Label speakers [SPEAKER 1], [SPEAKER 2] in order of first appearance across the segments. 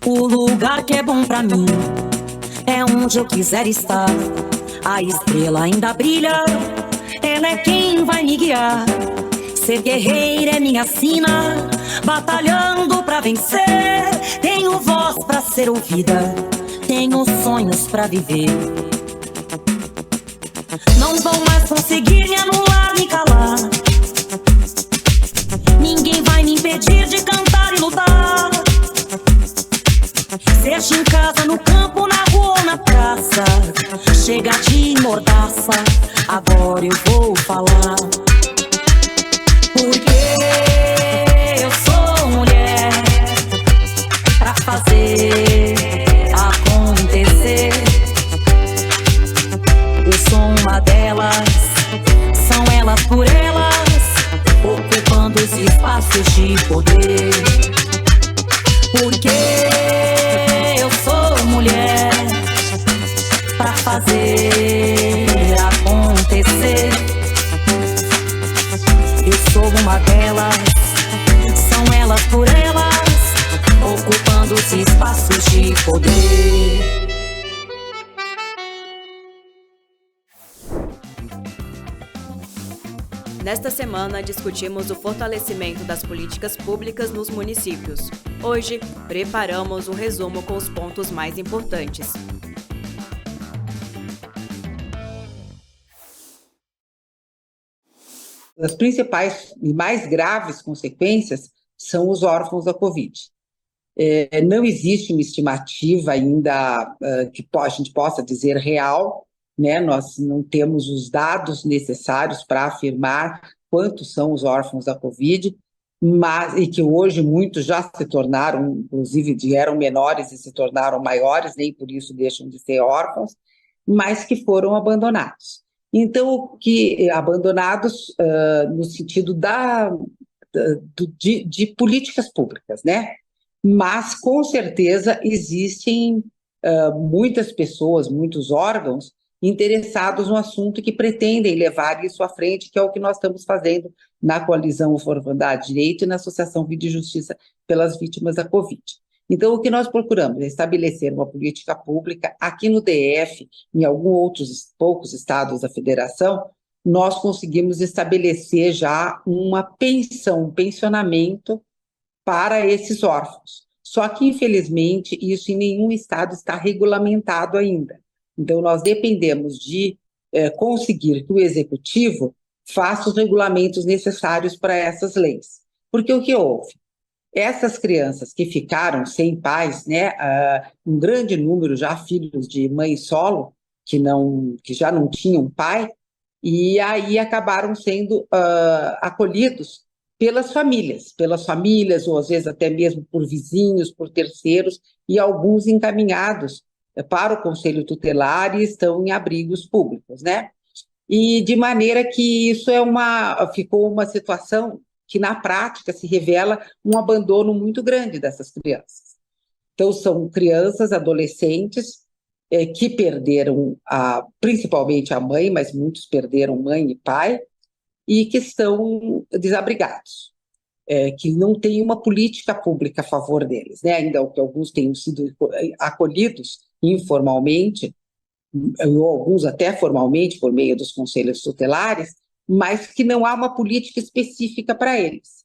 [SPEAKER 1] O lugar que é bom pra mim é onde eu quiser estar. A estrela ainda brilha, ela é quem vai me guiar. Ser guerreira é minha sina, batalhando pra vencer. Tenho voz pra ser ouvida, tenho sonhos pra viver. Não vão mais conseguir me anular, me calar. Ninguém vai me impedir de cantar e lutar. Seja em casa, no campo, na rua ou na praça, chega de mordaça, agora eu vou falar. Porque eu sou mulher pra fazer acontecer. Eu sou uma delas, são elas por elas, ocupando os espaços de poder. Porque eu sou mulher pra fazer acontecer. Eu sou uma delas, são elas por elas, ocupando os espaços de poder.
[SPEAKER 2] Nesta semana, discutimos o fortalecimento das políticas públicas nos municípios. Hoje, preparamos um resumo com os pontos mais importantes.
[SPEAKER 3] As principais e mais graves consequências são os órfãos da Covid. Não existe uma estimativa ainda que a gente possa dizer real, né? Nós não temos os dados necessários para afirmar quantos são os órfãos da Covid, e que hoje muitos já se tornaram, inclusive eram menores e se tornaram maiores, nem por isso deixam de ser órfãos, mas que foram abandonados. Então, abandonados no sentido de políticas públicas, né? Mas, com certeza, existem muitas pessoas, muitos órgãos interessados no assunto que pretendem levar isso à frente, que é o que nós estamos fazendo na Coalizão Orfandade Direito e na Associação Vida e Justiça pelas Vítimas da Covid. Então, o que nós procuramos é estabelecer uma política pública aqui no DF, em alguns outros poucos estados da federação, nós conseguimos estabelecer já uma pensão, um pensionamento para esses órfãos. Só que, infelizmente, isso em nenhum estado está regulamentado ainda. Então, nós dependemos de conseguir que o executivo faça os regulamentos necessários para essas leis. Porque o que houve? Essas crianças que ficaram sem pais, né, um grande número já filhos de mãe solo, que já não tinham pai, e aí acabaram sendo acolhidos pelas famílias, ou às vezes até mesmo por vizinhos, por terceiros, e alguns encaminhados para o Conselho Tutelar e estão em abrigos públicos, né? E de maneira que isso ficou uma situação que na prática se revela um abandono muito grande dessas crianças. Então são crianças, adolescentes que perderam principalmente a mãe, mas muitos perderam mãe e pai, e que estão desabrigados, que não tem uma política pública a favor deles, né? Ainda que alguns tenham sido acolhidos informalmente, ou alguns até formalmente por meio dos conselhos tutelares, mas que não há uma política específica para eles.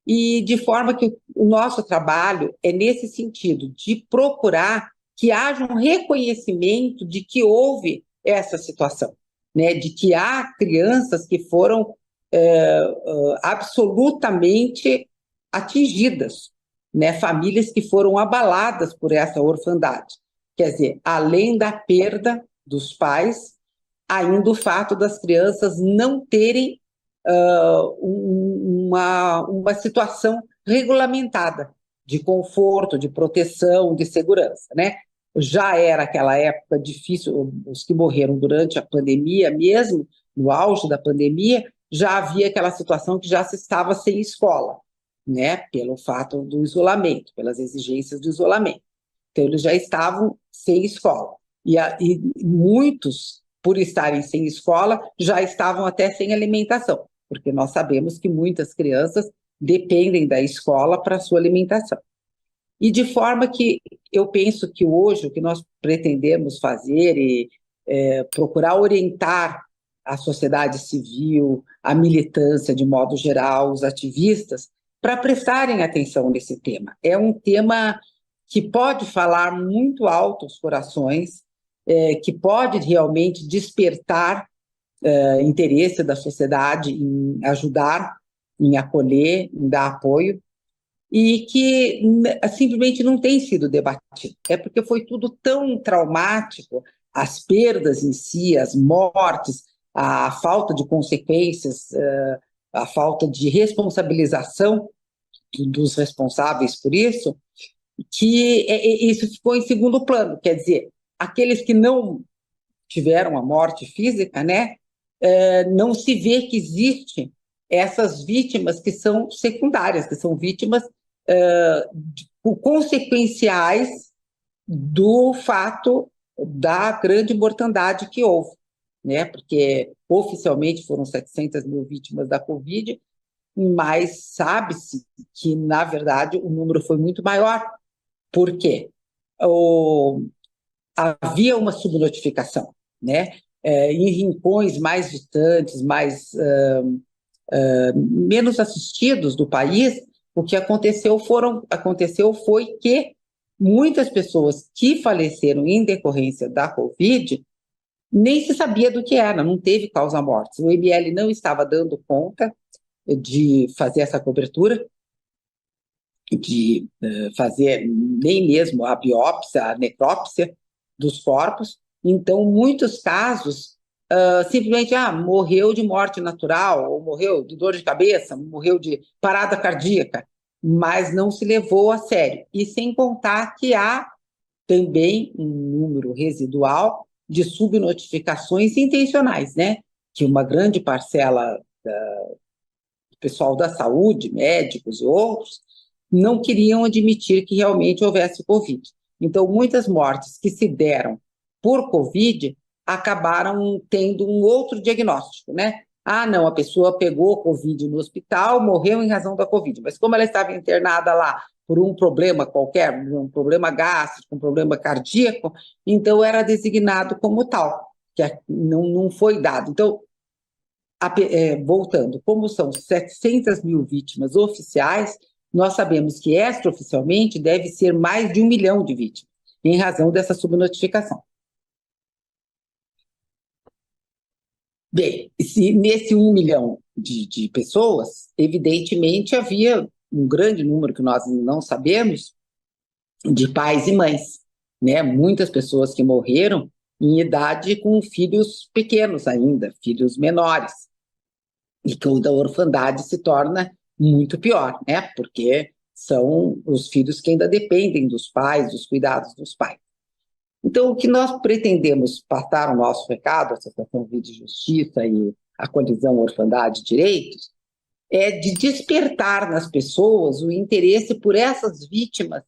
[SPEAKER 3] E de forma que o nosso trabalho é nesse sentido, de procurar que haja um reconhecimento de que houve essa situação, né? De que há crianças que foram absolutamente atingidas, né? Famílias que foram abaladas por essa orfandade. Quer dizer, além da perda dos pais, ainda o fato das crianças não terem uma situação regulamentada de conforto, de proteção, de segurança, né? Já era aquela época difícil, os que morreram durante a pandemia mesmo, no auge da pandemia, já havia aquela situação que já se estava sem escola, né? Pelo fato do isolamento, pelas exigências do isolamento. Então, eles já estavam sem escola. E muitos, por estarem sem escola, já estavam até sem alimentação, porque nós sabemos que muitas crianças dependem da escola para a sua alimentação. E de forma que eu penso que hoje o que nós pretendemos fazer e procurar orientar a sociedade civil, a militância de modo geral, os ativistas, para prestarem atenção nesse tema. É um tema que pode falar muito alto aos corações, que pode realmente despertar interesse da sociedade em ajudar, em acolher, em dar apoio, e que simplesmente não tem sido debatido. É porque foi tudo tão traumático, as perdas em si, as mortes, a falta de consequências, a falta de responsabilização dos responsáveis por isso, que isso ficou em segundo plano. Quer dizer, aqueles que não tiveram a morte física, né, não se vê que existem essas vítimas que são secundárias, que são vítimas consequenciais do fato da grande mortandade que houve, né? Porque oficialmente foram 700 mil vítimas da Covid, mas sabe-se que, na verdade, o número foi muito maior. Por quê? Havia uma subnotificação, né? Em rincões mais distantes, menos assistidos do país, o que aconteceu foi que muitas pessoas que faleceram em decorrência da Covid nem se sabia do que era, não teve causa-morte. O IML não estava dando conta de fazer essa cobertura, de fazer nem mesmo a biópsia, a necrópsia dos corpos. Então, muitos casos, simplesmente morreu de morte natural, ou morreu de dor de cabeça, morreu de parada cardíaca, mas não se levou a sério. E sem contar que há também um número residual de subnotificações intencionais, né? Que uma grande parcela do pessoal da saúde, médicos e outros, não queriam admitir que realmente houvesse Covid. Então, muitas mortes que se deram por Covid acabaram tendo um outro diagnóstico, né? Não, a pessoa pegou Covid no hospital, morreu em razão da Covid, mas como ela estava internada lá por um problema qualquer, um problema gástrico, um problema cardíaco, então era designado como tal, que não foi dado. Então, voltando, como são 700 mil vítimas oficiais, nós sabemos que extraoficialmente deve ser mais de 1 milhão de vítimas, em razão dessa subnotificação. Bem, se nesse 1 milhão de pessoas, evidentemente havia um grande número que nós não sabemos de pais e mães, né? Muitas pessoas que morreram em idade com filhos pequenos ainda, filhos menores. E quando a orfandade se torna muito pior, né? Porque são os filhos que ainda dependem dos pais, dos cuidados dos pais. Então, o que nós pretendemos passar o nosso recado, a Associação Vida e Justiça e a Coalizão Orfandade e Direitos, é de despertar nas pessoas o interesse por essas vítimas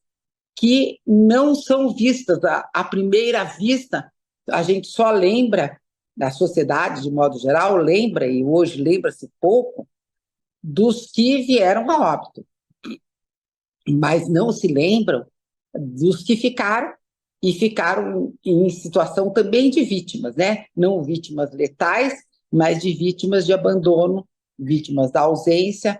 [SPEAKER 3] que não são vistas à primeira vista. A gente só lembra, da sociedade de modo geral, lembra, e hoje lembra-se pouco, dos que vieram a óbito, mas não se lembram dos que ficaram, e ficaram em situação também de vítimas, né? Não vítimas letais, mas de vítimas de abandono, vítimas da ausência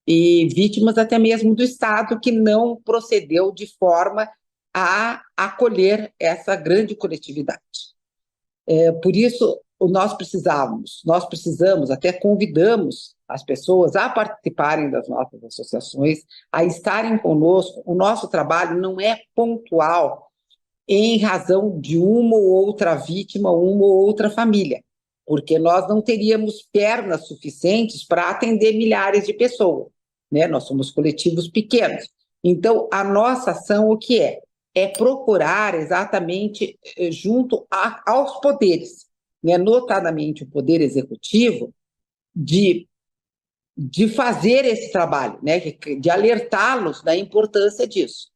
[SPEAKER 3] e vítimas até mesmo do Estado que não procedeu de forma a acolher essa grande coletividade. Por isso, nós precisamos, até convidamos as pessoas a participarem das nossas associações, a estarem conosco. O nosso trabalho não é pontual em razão de uma ou outra vítima, uma ou outra família, porque nós não teríamos pernas suficientes para atender milhares de pessoas, né? Nós somos coletivos pequenos. Então, a nossa ação, o que é? É procurar exatamente junto aos poderes, né? Notadamente o Poder Executivo, de fazer esse trabalho, né? De alertá-los da importância disso.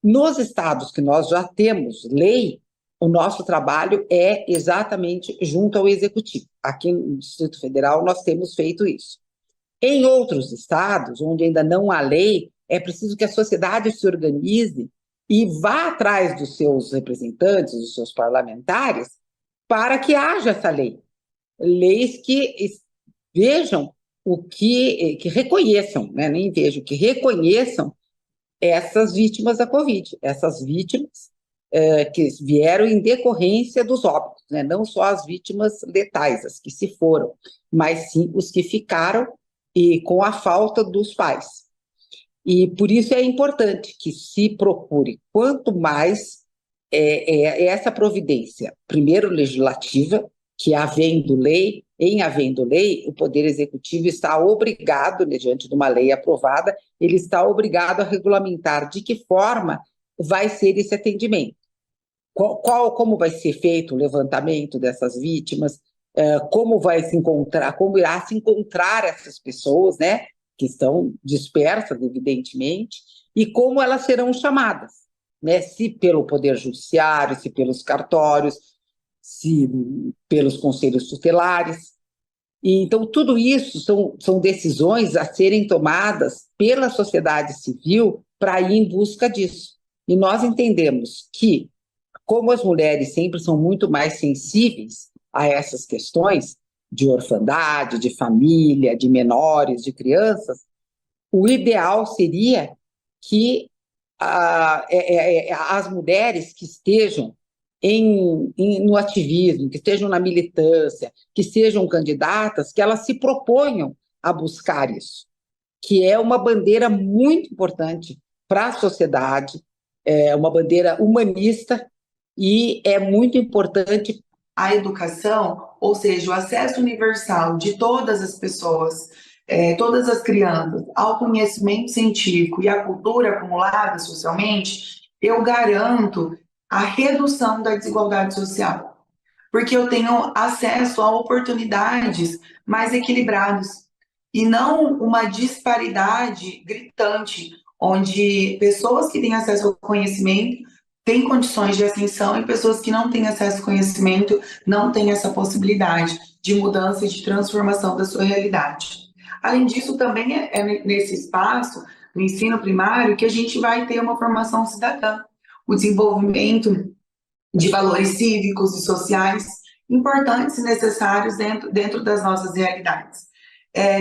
[SPEAKER 3] Nos estados que nós já temos lei, o nosso trabalho é exatamente junto ao Executivo. Aqui no Distrito Federal nós temos feito isso. Em outros estados, onde ainda não há lei, é preciso que a sociedade se organize e vá atrás dos seus representantes, dos seus parlamentares, para que haja essa lei. Leis que vejam que reconheçam, né? Nem vejam, que reconheçam essas vítimas da Covid, essas vítimas que vieram em decorrência dos óbitos, né? Não só as vítimas letais, as que se foram, mas sim os que ficaram e com a falta dos pais. E por isso é importante que se procure, quanto mais essa providência, primeiro legislativa, que em havendo lei, o Poder Executivo está obrigado, diante de uma lei aprovada, ele está obrigado a regulamentar de que forma vai ser esse atendimento. Como vai ser feito o levantamento dessas vítimas, como vai se encontrar, como irá se encontrar essas pessoas, né, que estão dispersas, evidentemente, e como elas serão chamadas, né, se pelo Poder Judiciário, se pelos cartórios, se pelos conselhos tutelares. E, então, tudo isso são decisões a serem tomadas pela sociedade civil para ir em busca disso. E nós entendemos que, como as mulheres sempre são muito mais sensíveis a essas questões de orfandade, de família, de menores, de crianças, o ideal seria que as mulheres que estejam no ativismo, que estejam na militância, que sejam candidatas, que elas se proponham a buscar isso, que é uma bandeira muito importante para a sociedade, é uma bandeira humanista e é muito importante.
[SPEAKER 4] A educação, ou seja, o acesso universal de todas as pessoas, todas as crianças, ao conhecimento científico e à cultura acumulada socialmente, eu garanto a redução da desigualdade social, porque eu tenho acesso a oportunidades mais equilibradas e não uma disparidade gritante, onde pessoas que têm acesso ao conhecimento têm condições de ascensão e pessoas que não têm acesso ao conhecimento não têm essa possibilidade de mudança e de transformação da sua realidade. Além disso, também é nesse espaço, no ensino primário, que a gente vai ter uma formação cidadã, o desenvolvimento de valores cívicos e sociais importantes e necessários dentro das nossas realidades.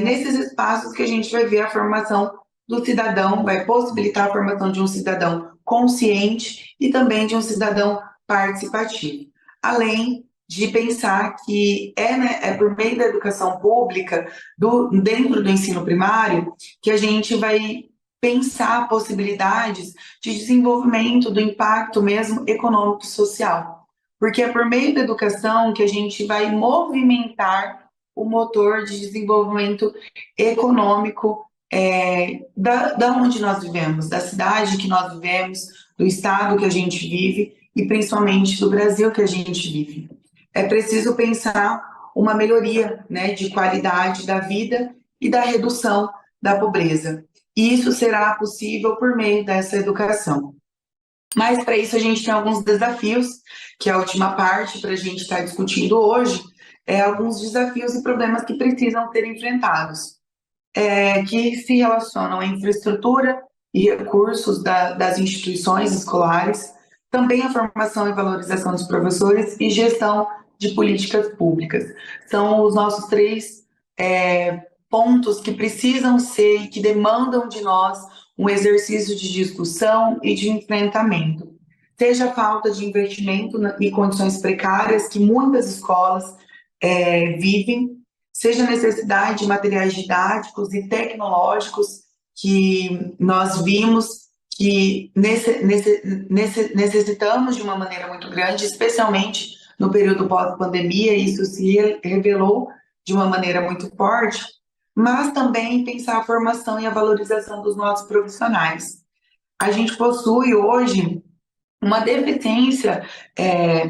[SPEAKER 4] Nesses espaços que a gente vai ver a formação do cidadão, vai possibilitar a formação de um cidadão consciente e também de um cidadão participativo. Além de pensar que é por meio da educação pública, dentro do ensino primário, que a gente vai pensar possibilidades de desenvolvimento do impacto mesmo econômico e social. Porque é por meio da educação que a gente vai movimentar o motor de desenvolvimento econômico da onde nós vivemos, da cidade que nós vivemos, do estado que a gente vive e principalmente do Brasil que a gente vive. É preciso pensar uma melhoria, né, de qualidade da vida e da redução da pobreza. E isso será possível por meio dessa educação. Mas para isso a gente tem alguns desafios, que é a última parte para a gente estar discutindo hoje, alguns desafios e problemas que precisam ser enfrentados, que se relacionam à infraestrutura e recursos das instituições escolares, também a formação e valorização dos professores e gestão de políticas públicas. São os nossos três pontos que precisam ser e que demandam de nós um exercício de discussão e de enfrentamento. Seja a falta de investimento e condições precárias que muitas escolas vivem, seja a necessidade de materiais didáticos e tecnológicos que nós vimos que necessitamos de uma maneira muito grande, especialmente no período pós-pandemia, isso se revelou de uma maneira muito forte, mas também pensar a formação e a valorização dos nossos profissionais. A gente possui hoje uma deficiência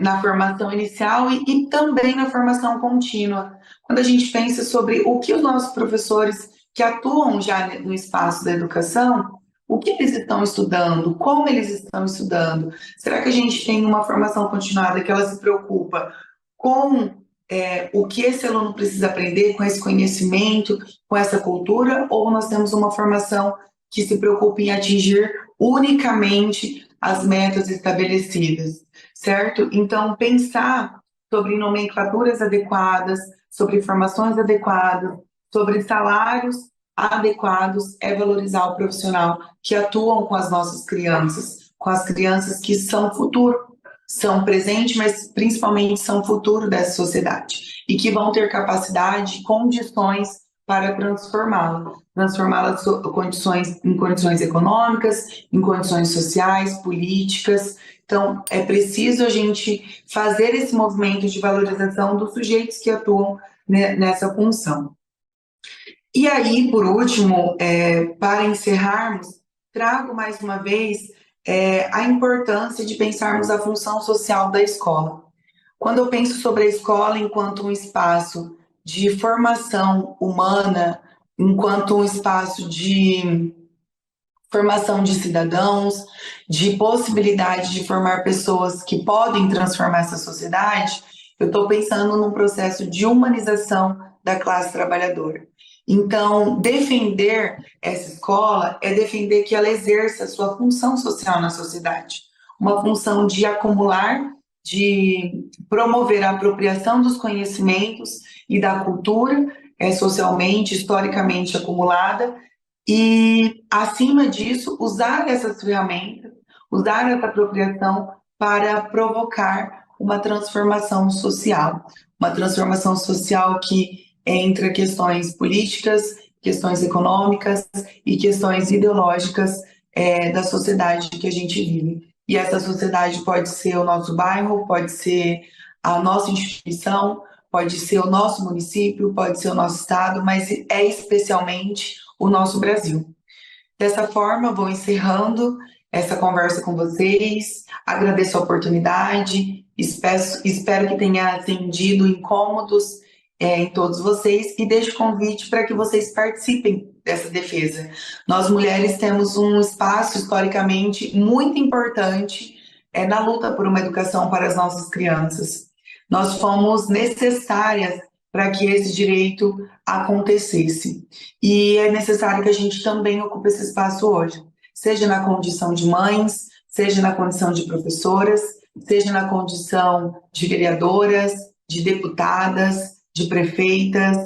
[SPEAKER 4] na formação inicial e também na formação contínua. Quando a gente pensa sobre o que os nossos professores que atuam já no espaço da educação, o que eles estão estudando, como eles estão estudando, será que a gente tem uma formação continuada que ela se preocupa com o que esse aluno precisa aprender com esse conhecimento, com essa cultura, ou nós temos uma formação que se preocupa em atingir unicamente as metas estabelecidas, certo? Então, pensar sobre nomenclaturas adequadas, sobre formações adequadas, sobre salários adequados é valorizar o profissional que atuam com as nossas crianças, com as crianças que são futuro, são presente, mas principalmente são futuro dessa sociedade e que vão ter capacidade, condições para transformá-la em condições econômicas, em condições sociais, políticas. Então, é preciso a gente fazer esse movimento de valorização dos sujeitos que atuam nessa função. E aí, por último, para encerrarmos, trago mais uma vez a importância de pensarmos a função social da escola. Quando eu penso sobre a escola enquanto um espaço de formação humana, enquanto um espaço de formação de cidadãos, de possibilidade de formar pessoas que podem transformar essa sociedade, eu estou pensando num processo de humanização da classe trabalhadora. Então, defender essa escola é defender que ela exerça a sua função social na sociedade, uma função de acumular, de promover a apropriação dos conhecimentos e da cultura socialmente, historicamente acumulada, e, acima disso, usar essas ferramentas, usar essa apropriação para provocar uma transformação social que entre questões políticas, questões econômicas e questões ideológicas da sociedade que a gente vive. E essa sociedade pode ser o nosso bairro, pode ser a nossa instituição, pode ser o nosso município, pode ser o nosso estado, mas é especialmente o nosso Brasil. Dessa forma, vou encerrando essa conversa com vocês, agradeço a oportunidade, espero que tenha atendido incômodos em todos vocês e deixo o convite para que vocês participem dessa defesa. Nós mulheres temos um espaço historicamente muito importante na luta por uma educação para as nossas crianças. Nós fomos necessárias para que esse direito acontecesse. E é necessário que a gente também ocupe esse espaço hoje, seja na condição de mães, seja na condição de professoras, seja na condição de vereadoras, de deputadas, de prefeitas,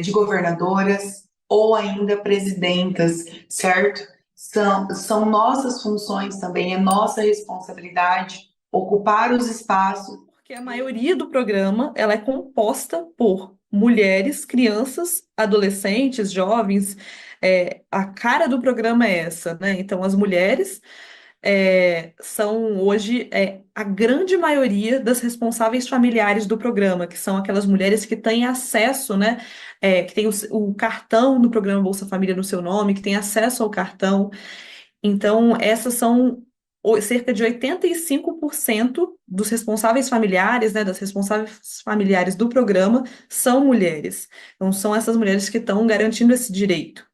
[SPEAKER 4] de governadoras ou ainda presidentas, certo? São nossas funções também, é nossa responsabilidade ocupar os espaços.
[SPEAKER 5] Porque a maioria do programa ela é composta por mulheres, crianças, adolescentes, jovens. A cara do programa é essa, né? Então, as mulheres são hoje a grande maioria das responsáveis familiares do programa, que são aquelas mulheres que têm acesso, né? Que têm o cartão do programa Bolsa Família no seu nome, que têm acesso ao cartão. Então, essas são cerca de 85% dos responsáveis familiares, né, das responsáveis familiares do programa, são mulheres. Então, são essas mulheres que estão garantindo esse direito.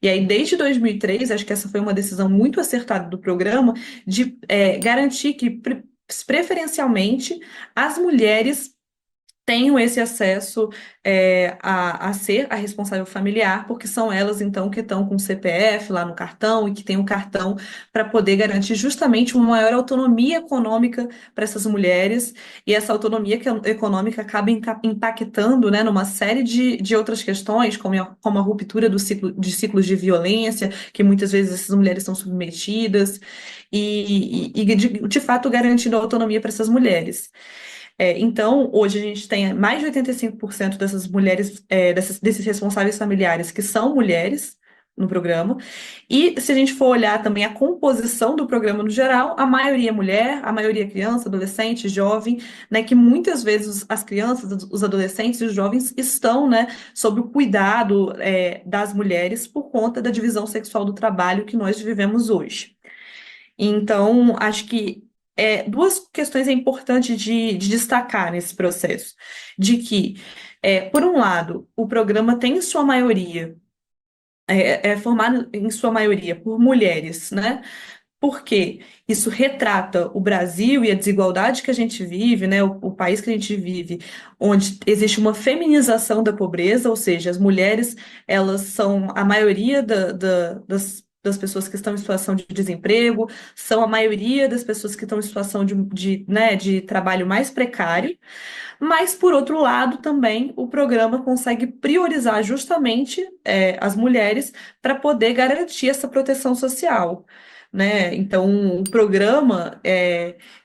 [SPEAKER 5] E aí, desde 2003, acho que essa foi uma decisão muito acertada do programa, de garantir que, preferencialmente, as mulheres tenham esse acesso a ser a responsável familiar, porque são elas, então, que estão com o CPF lá no cartão e que têm o cartão para poder garantir justamente uma maior autonomia econômica para essas mulheres, e essa autonomia econômica acaba impactando, né, numa série de outras questões, como a ruptura de ciclos de violência, que muitas vezes essas mulheres são submetidas, e de fato garantindo a autonomia para essas mulheres. Então, hoje a gente tem mais de 85% dessas mulheres, desses responsáveis familiares que são mulheres no programa. E se a gente for olhar também a composição do programa no geral, a maioria é mulher, a maioria é criança, adolescente, jovem, né, que muitas vezes as crianças, os adolescentes e os jovens estão, né, sob o cuidado das mulheres por conta da divisão sexual do trabalho que nós vivemos hoje. Então, acho que duas questões é importante de destacar nesse processo, de que, por um lado, o programa tem em sua maioria, formado em sua maioria por mulheres, né? porque isso retrata o Brasil e a desigualdade que a gente vive, né, o país que a gente vive, onde existe uma feminização da pobreza, ou seja, as mulheres, elas são a maioria das pessoas que estão em situação de desemprego, são a maioria das pessoas que estão em situação né, de trabalho mais precário, mas, por outro lado, também o programa consegue priorizar justamente as mulheres para poder garantir essa proteção social, né? Então, o programa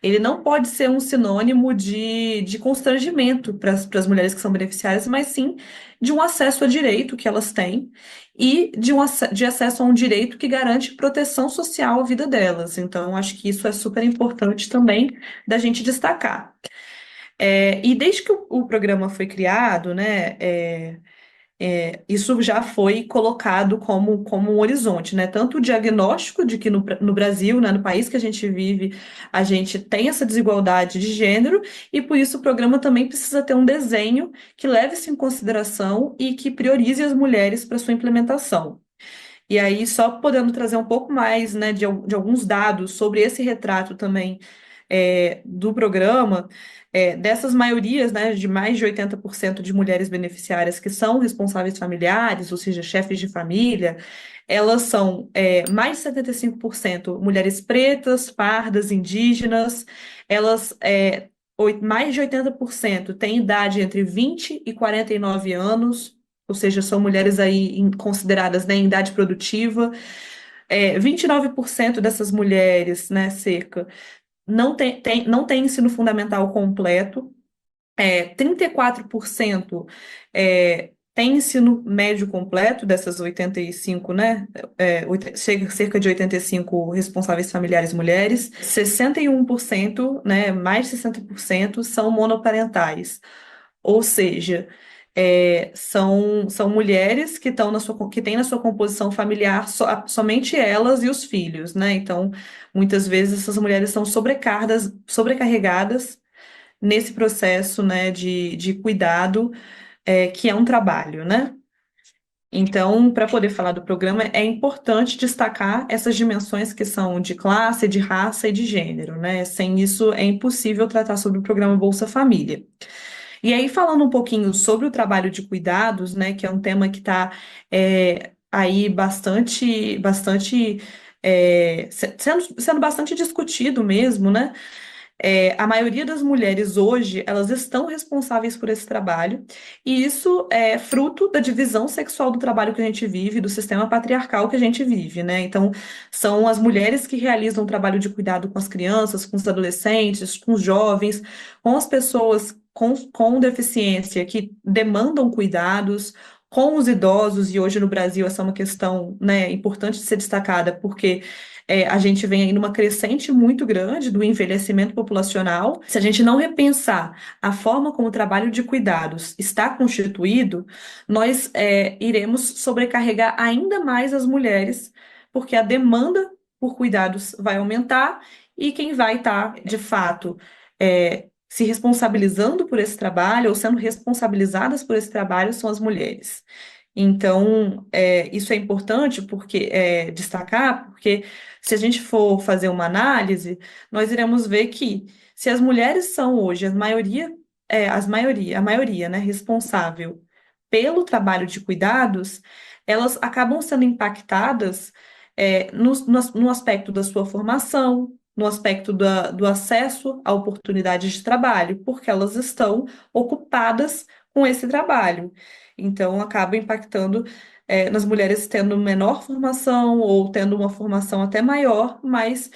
[SPEAKER 5] ele não pode ser um sinônimo de constrangimento para as mulheres que são beneficiárias, mas sim de um acesso a direito que elas têm e de acesso a um direito que garante proteção social à vida delas. Então, acho que isso é super importante também da gente destacar. E desde que o programa foi criado, né, isso já foi colocado como um horizonte, né? Tanto o diagnóstico de que no Brasil, né, no país que a gente vive, a gente tem essa desigualdade de gênero, e por isso o programa também precisa ter um desenho que leve isso em consideração e que priorize as mulheres para sua implementação. E aí, só podendo trazer um pouco mais, né, de alguns dados sobre esse retrato também do programa, dessas maiorias, né, de mais de 80% de mulheres beneficiárias que são responsáveis familiares, ou seja, chefes de família, elas são mais de 75% mulheres pretas, pardas, indígenas, elas. Mais de 80% têm idade entre 20 e 49 anos, ou seja, são mulheres aí consideradas, né, em idade produtiva. 29% dessas mulheres, né, cerca, não tem ensino fundamental completo. 34% tem ensino médio completo, dessas 85, né? Cerca de 85 responsáveis familiares mulheres. 61%, né, mais de 60% são monoparentais. Ou seja, são mulheres que que têm na sua composição familiar somente elas e os filhos, né? Então, muitas vezes essas mulheres são sobrecarregadas nesse processo, né, de cuidado, que é um trabalho, né? Então, para poder falar do programa, é importante destacar essas dimensões que são de classe, de raça e de gênero, né? Sem isso, é impossível tratar sobre o programa Bolsa Família. E aí, falando um pouquinho sobre o trabalho de cuidados, né, que é um tema que está aí bastante sendo bastante discutido mesmo, né? A maioria das mulheres hoje, elas estão responsáveis por esse trabalho, e isso é fruto da divisão sexual do trabalho que a gente vive, do sistema patriarcal que a gente vive, né? Então, são as mulheres que realizam o trabalho de cuidado com as crianças, com os adolescentes, com os jovens, com as pessoas com deficiência que demandam cuidados, com os idosos, e hoje no Brasil essa é uma questão, né, importante de ser destacada, porque a gente vem aí numa crescente muito grande do envelhecimento populacional. Se a gente não repensar a forma como o trabalho de cuidados está constituído, nós iremos sobrecarregar ainda mais as mulheres, porque a demanda por cuidados vai aumentar e quem vai estar, de fato, se responsabilizando por esse trabalho ou sendo responsabilizadas por esse trabalho são as mulheres. Então, isso é importante destacar, porque se a gente for fazer uma análise, nós iremos ver que se as mulheres são hoje a maioria, né, responsável pelo trabalho de cuidados, elas acabam sendo impactadas no aspecto da sua formação, no aspecto do acesso a oportunidades de trabalho, porque elas estão ocupadas com esse trabalho. Então, acaba impactando nas mulheres tendo menor formação ou tendo uma formação até maior, mas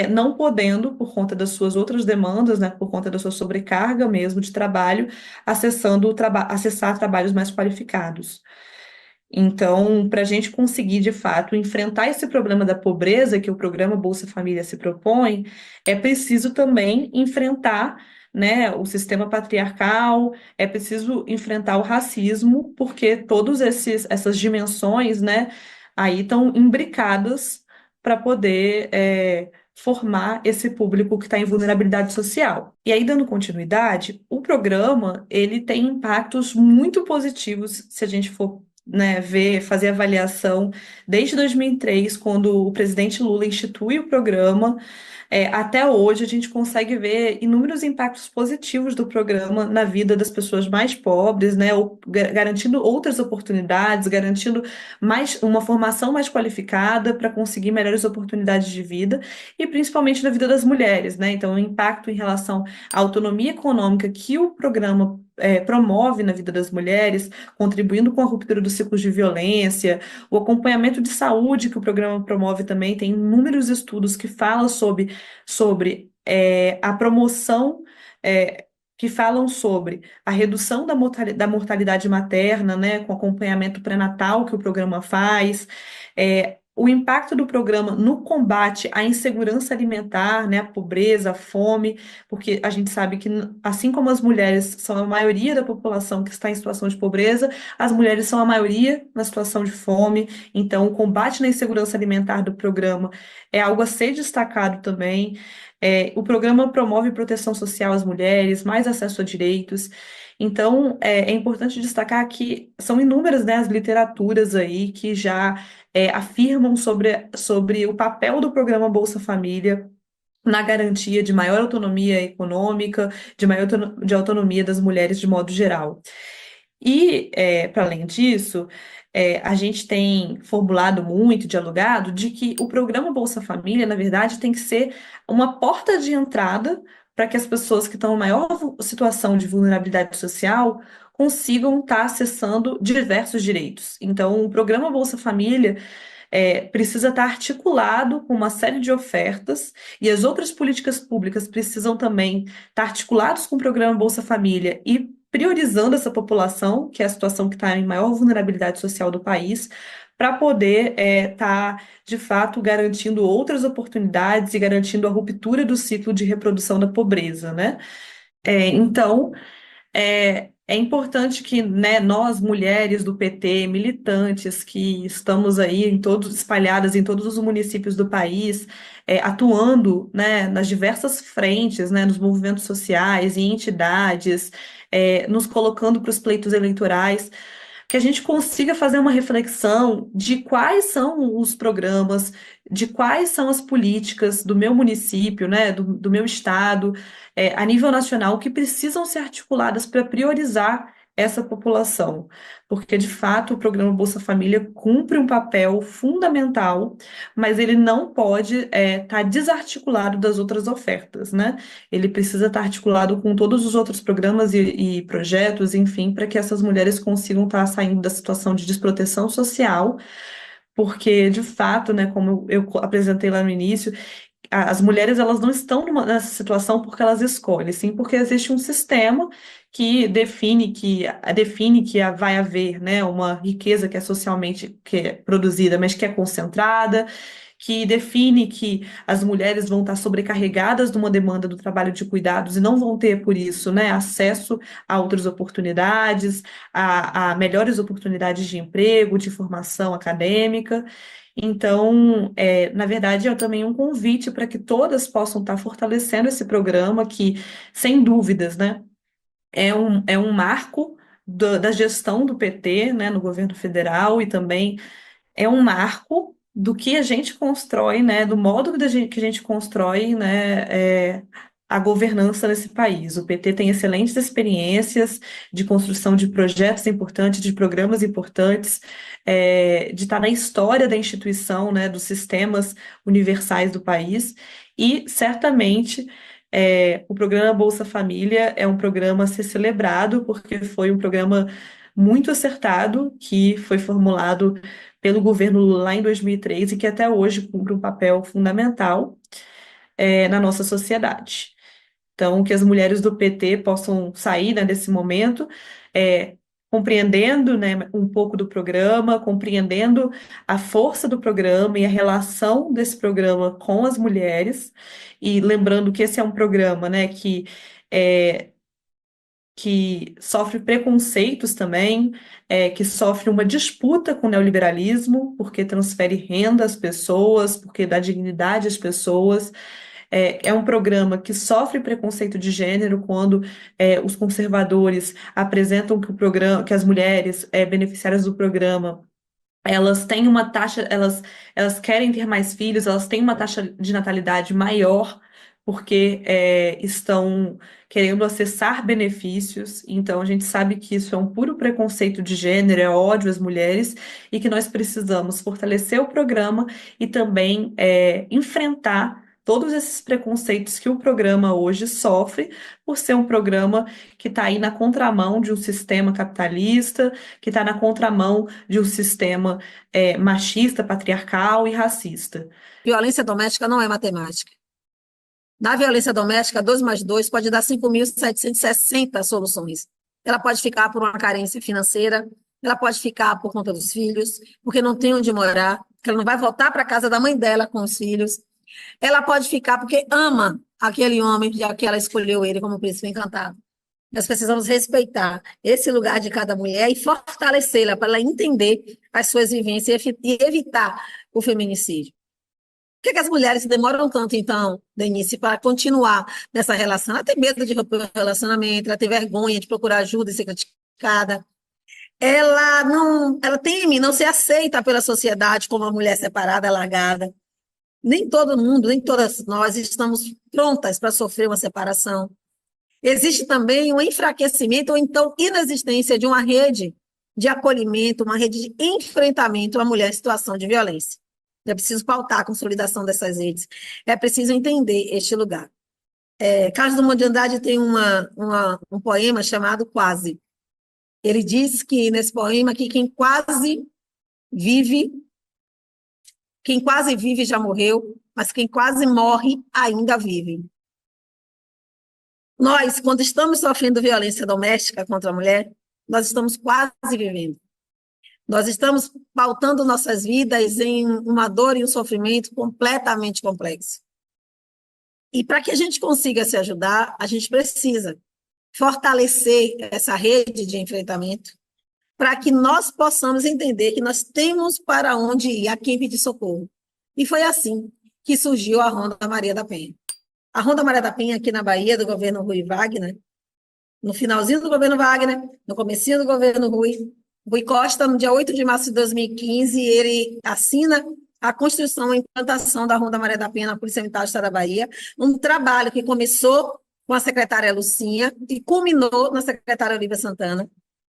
[SPEAKER 5] não podendo, por conta das suas outras demandas, né, por conta da sua sobrecarga mesmo de trabalho, acessar trabalhos mais qualificados. Então, para a gente conseguir, de fato, enfrentar esse problema da pobreza que o programa Bolsa Família se propõe, é preciso também enfrentar, né, o sistema patriarcal, é preciso enfrentar o racismo, porque todas essas dimensões, né, aí estão imbricadas para poder formar esse público que está em vulnerabilidade social. E aí, dando continuidade, o programa ele tem impactos muito positivos se a gente for né, ver, fazer avaliação desde 2003, quando o presidente Lula institui o programa, até hoje a gente consegue ver inúmeros impactos positivos do programa na vida das pessoas mais pobres, né, garantindo outras oportunidades, garantindo uma formação mais qualificada para conseguir melhores oportunidades de vida e principalmente na vida das mulheres, né? Então, o impacto em relação à autonomia econômica que o programa promove na vida das mulheres, contribuindo com a ruptura dos ciclos de violência, o acompanhamento de saúde que o programa promove também, tem inúmeros estudos que falam sobre a promoção, que falam sobre a redução da mortalidade materna, né, com acompanhamento pré-natal que o programa faz, o impacto do programa no combate à insegurança alimentar, né, a pobreza, a fome, porque a gente sabe que, assim como as mulheres são a maioria da população que está em situação de pobreza, as mulheres são a maioria na situação de fome, então o combate na insegurança alimentar do programa é algo a ser destacado também. O programa promove proteção social às mulheres, mais acesso a direitos. Então, é importante destacar que são inúmeras, né, as literaturas aí que já afirmam sobre o papel do programa Bolsa Família na garantia de maior autonomia econômica, de autonomia das mulheres de modo geral. E, para além disso, a gente tem formulado muito, dialogado, de que o programa Bolsa Família, na verdade, tem que ser uma porta de entrada para que as pessoas que estão em maior situação de vulnerabilidade social consigam estar acessando diversos direitos. Então, o programa Bolsa Família precisa estar articulado com uma série de ofertas, e as outras políticas públicas precisam também estar articulados com o programa Bolsa Família e priorizando essa população, que é a situação que está em maior vulnerabilidade social do país, para poder estar, de fato, garantindo outras oportunidades e garantindo a ruptura do ciclo de reprodução da pobreza, né? Então, é importante que, né, nós, mulheres do PT, militantes, que estamos aí espalhadas em todos os municípios do país, atuando, né, nas diversas frentes, né, nos movimentos sociais e entidades, nos colocando para os pleitos eleitorais, que a gente consiga fazer uma reflexão de quais são os programas, de quais são as políticas do meu município, né, do meu estado, a nível nacional, que precisam ser articuladas para priorizar essa população, porque de fato o programa Bolsa Família cumpre um papel fundamental, mas ele não pode estar desarticulado das outras ofertas, né? Ele precisa estar articulado com todos os outros programas e projetos, enfim, para que essas mulheres consigam estar saindo da situação de desproteção social, porque, de fato, né, como eu apresentei lá no início, as mulheres elas não estão nessa situação porque elas escolhem, sim porque existe um sistema que define que vai haver, né, uma riqueza que é socialmente produzida, mas que é concentrada, que define que as mulheres vão estar sobrecarregadas de uma demanda do trabalho de cuidados e não vão ter, por isso, né, acesso a outras oportunidades, a melhores oportunidades de emprego, de formação acadêmica. Então, na verdade, é também um convite para que todas possam estar fortalecendo esse programa, que, sem dúvidas, né, é um marco da gestão do PT, né, no governo federal, e também é um marco do que a gente constrói, né, do modo que a gente constrói, né, a governança nesse país. O PT tem excelentes experiências de construção de projetos importantes, de programas importantes, de estar na história da instituição, né, dos sistemas universais do país, e certamente o programa Bolsa Família é um programa a ser celebrado, porque foi um programa muito acertado, que foi formulado pelo governo Lula lá em 2003 e que até hoje cumpre um papel fundamental na nossa sociedade. Então, que as mulheres do PT possam sair, né, desse momento, compreendendo, né, um pouco do programa, compreendendo a força do programa e a relação desse programa com as mulheres, e lembrando que esse é um programa, né, que sofre preconceitos também, que sofre uma disputa com o neoliberalismo, porque transfere renda às pessoas, porque dá dignidade às pessoas, é um programa que sofre preconceito de gênero quando os conservadores apresentam que as mulheres beneficiárias do programa elas têm uma taxa, elas querem ter mais filhos, elas têm uma taxa de natalidade maior, porque estão querendo acessar benefícios. Então, a gente sabe que isso é um puro preconceito de gênero, é ódio às mulheres, e que nós precisamos fortalecer o programa e também enfrentar todos esses preconceitos que o programa hoje sofre, por ser um programa que está aí na contramão de um sistema capitalista, que está na contramão de um sistema machista, patriarcal e racista.
[SPEAKER 6] Violência doméstica não é matemática. Na violência doméstica, 2 mais 2 pode dar 5.760 soluções. Ela pode ficar por uma carência financeira, ela pode ficar por conta dos filhos, porque não tem onde morar, porque ela não vai voltar para a casa da mãe dela com os filhos. Ela pode ficar porque ama aquele homem, já que ela escolheu ele como príncipe encantado. Nós precisamos respeitar esse lugar de cada mulher e fortalecê-la para ela entender as suas vivências e evitar o feminicídio. Por que as mulheres demoram tanto, então, Denise, para continuar nessa relação? Ela tem medo de romper o relacionamento, ela tem vergonha de procurar ajuda e ser criticada. Ela teme não ser aceita pela sociedade como uma mulher separada, largada. Nem todo mundo, nem todas nós estamos prontas para sofrer uma separação. Existe também um enfraquecimento ou então inexistência de uma rede de acolhimento, uma rede de enfrentamento à mulher em situação de violência. É preciso pautar a consolidação dessas redes. É preciso entender este lugar. Carlos Drummond de Andrade tem um poema chamado Quase. Ele diz que, nesse poema, que quem quase vive já morreu, mas quem quase morre ainda vive. Nós, quando estamos sofrendo violência doméstica contra a mulher, nós estamos quase vivendo. Nós estamos pautando nossas vidas em uma dor e um sofrimento completamente complexo. E para que a gente consiga se ajudar, a gente precisa fortalecer essa rede de enfrentamento para que nós possamos entender que nós temos para onde ir, a quem pedir socorro. E foi assim que surgiu a Ronda Maria da Penha. A Ronda Maria da Penha, aqui na Bahia, do governo Rui Wagner, no finalzinho do governo Wagner, no comecinho do governo Rui Costa, no dia 8 de março de 2015, ele assina a construção e implantação da Ronda Maria da Penha na Polícia Militar do Estado da Bahia, um trabalho que começou com a secretária Lucinha e culminou na secretária Olívia Santana,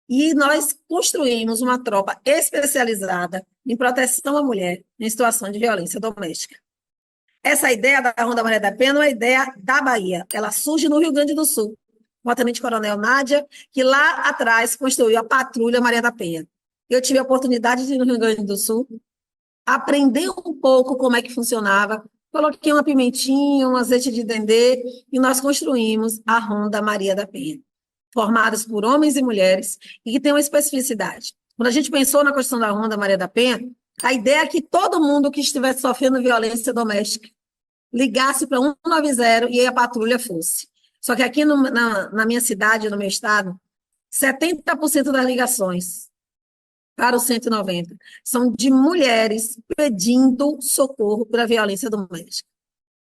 [SPEAKER 6] e nós construímos uma tropa especializada em proteção à mulher em situação de violência doméstica. Essa ideia da Ronda Maria da Penha não é ideia da Bahia, ela surge no Rio Grande do Sul, com a tenente-coronel Nádia, que lá atrás construiu a Patrulha Maria da Penha. Eu tive a oportunidade de ir no Rio Grande do Sul, aprender um pouco como é que funcionava, coloquei uma pimentinha, um azeite de dendê, e nós construímos a Ronda Maria da Penha, formadas por homens e mulheres, e que tem uma especificidade. Quando a gente pensou na construção da Ronda Maria da Penha, a ideia é que todo mundo que estivesse sofrendo violência doméstica ligasse para 190 e aí a patrulha fosse. Só que aqui na minha cidade, no meu estado, 70% das ligações para o 190 são de mulheres pedindo socorro pela violência doméstica.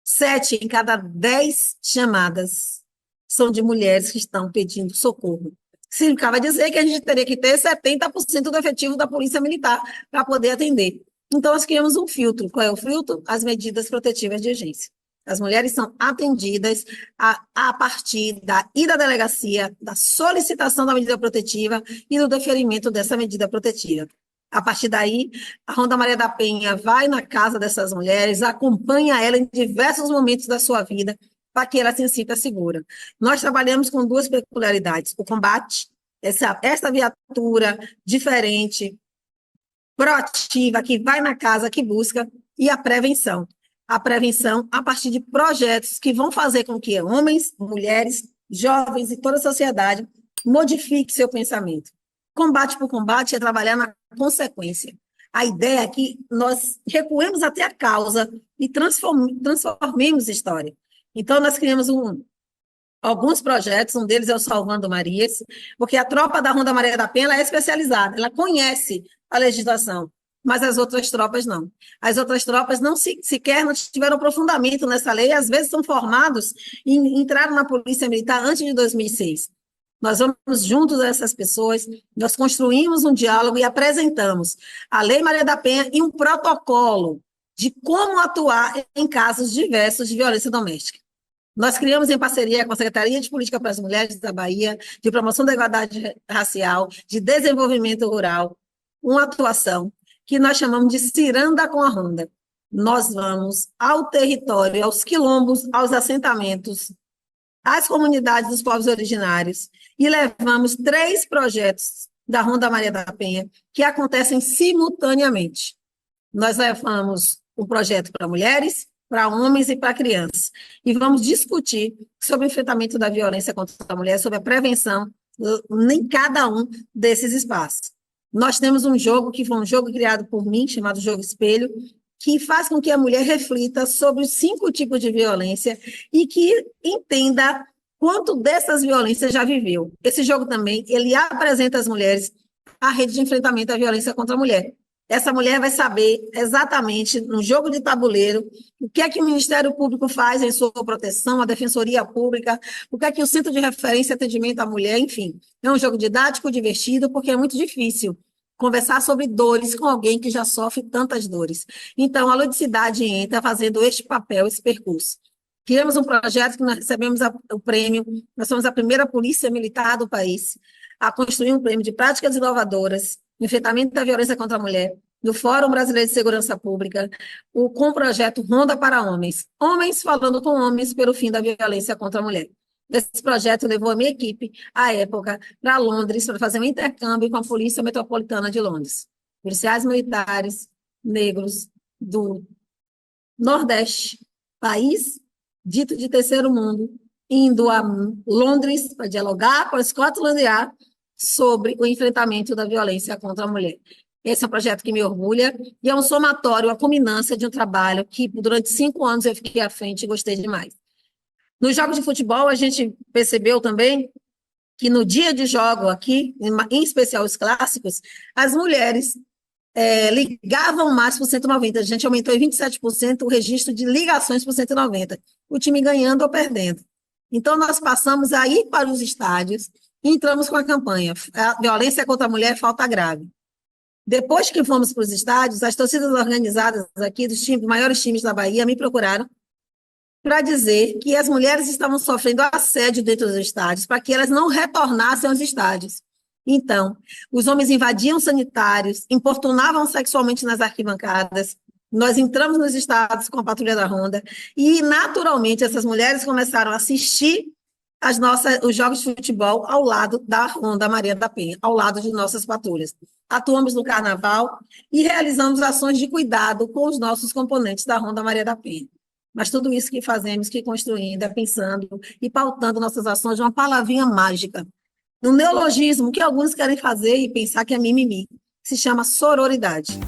[SPEAKER 6] 7 em cada 10 chamadas são de mulheres que estão pedindo socorro. Significava dizer que a gente teria que ter 70% do efetivo da Polícia Militar para poder atender. Então, nós criamos um filtro. Qual é o filtro? As medidas protetivas de urgência. As mulheres são atendidas a partir da ida à delegacia, da solicitação da medida protetiva e do deferimento dessa medida protetiva. A partir daí, a Ronda Maria da Penha vai na casa dessas mulheres, acompanha ela em diversos momentos da sua vida, para que ela se sinta segura. Nós trabalhamos com 2 peculiaridades: o combate, essa viatura diferente, proativa, que vai na casa, que busca, e a prevenção. A prevenção a partir de projetos que vão fazer com que homens, mulheres, jovens e toda a sociedade modifique seu pensamento. Combate por combate é trabalhar na consequência. A ideia é que nós recuemos até a causa e transformemos a história. Então, nós criamos alguns projetos, um deles é o Salvando Marias, porque a tropa da Ronda Maria da Penha ela é especializada, ela conhece a legislação. mas as outras tropas não. As outras tropas sequer não tiveram aprofundamento nessa lei, às vezes são formados e entraram na Polícia Militar antes de 2006. Nós vamos juntos a essas pessoas, nós construímos um diálogo e apresentamos a Lei Maria da Penha e um protocolo de como atuar em casos diversos de violência doméstica. Nós criamos em parceria com a Secretaria de Política para as Mulheres da Bahia, de Promoção da Igualdade Racial, de Desenvolvimento Rural, uma atuação que nós chamamos de Ciranda com a Ronda. Nós vamos ao território, aos quilombos, aos assentamentos, às comunidades dos povos originários, e levamos 3 projetos da Ronda Maria da Penha, que acontecem simultaneamente. Nós levamos um projeto para mulheres, para homens e para crianças, e vamos discutir sobre o enfrentamento da violência contra a mulher, sobre a prevenção em cada um desses espaços. Nós temos um jogo, que foi um jogo criado por mim, chamado Jogo Espelho, que faz com que a mulher reflita sobre os 5 tipos de violência e que entenda quanto dessas violências já viveu. Esse jogo também, ele apresenta às mulheres a rede de enfrentamento à violência contra a mulher. Essa mulher vai saber exatamente, no jogo de tabuleiro, o que é que o Ministério Público faz em sua proteção, a Defensoria Pública, o que é que o Centro de Referência e Atendimento à Mulher, enfim. É um jogo didático, divertido, porque é muito difícil conversar sobre dores com alguém que já sofre tantas dores. Então, a Ludicidade entra fazendo este papel, esse percurso. Criamos um projeto que nós recebemos o prêmio, nós somos a primeira polícia militar do país a construir um prêmio de práticas inovadoras, enfrentamento da violência contra a mulher, do Fórum Brasileiro de Segurança Pública, com o projeto Ronda para Homens. Homens falando com homens pelo fim da violência contra a mulher. Esse projeto levou a minha equipe, à época, para Londres, para fazer um intercâmbio com a Polícia Metropolitana de Londres. Policiais militares negros do Nordeste, país dito de terceiro mundo, indo a Londres para dialogar com a Scotland Yard sobre o enfrentamento da violência contra a mulher. Esse é um projeto que me orgulha e é um somatório, a culminância de um trabalho que, durante 5 anos, eu fiquei à frente e gostei demais. Nos jogos de futebol, a gente percebeu também que no dia de jogo aqui, em especial os clássicos, as mulheres ligavam mais para o 190. A gente aumentou em 27% o registro de ligações para o 190. O time ganhando ou perdendo. Então, nós passamos a ir para os estádios e entramos com a campanha A Violência contra a Mulher, Falta Grave. Depois que fomos para os estádios, as torcidas organizadas aqui, dos maiores times da Bahia, me procuraram para dizer que as mulheres estavam sofrendo assédio dentro dos estádios, para que elas não retornassem aos estádios. Então, os homens invadiam sanitários, importunavam sexualmente nas arquibancadas, nós entramos nos estádios com a Patrulha da Ronda e, naturalmente, essas mulheres começaram a assistir os jogos de futebol ao lado da Ronda Maria da Penha, ao lado de nossas patrulhas. Atuamos no Carnaval e realizamos ações de cuidado com os nossos componentes da Ronda Maria da Penha. Mas tudo isso que fazemos, que construindo, é pensando e pautando nossas ações de uma palavrinha mágica. No neologismo, que alguns querem fazer e pensar que é mimimi, se chama sororidade.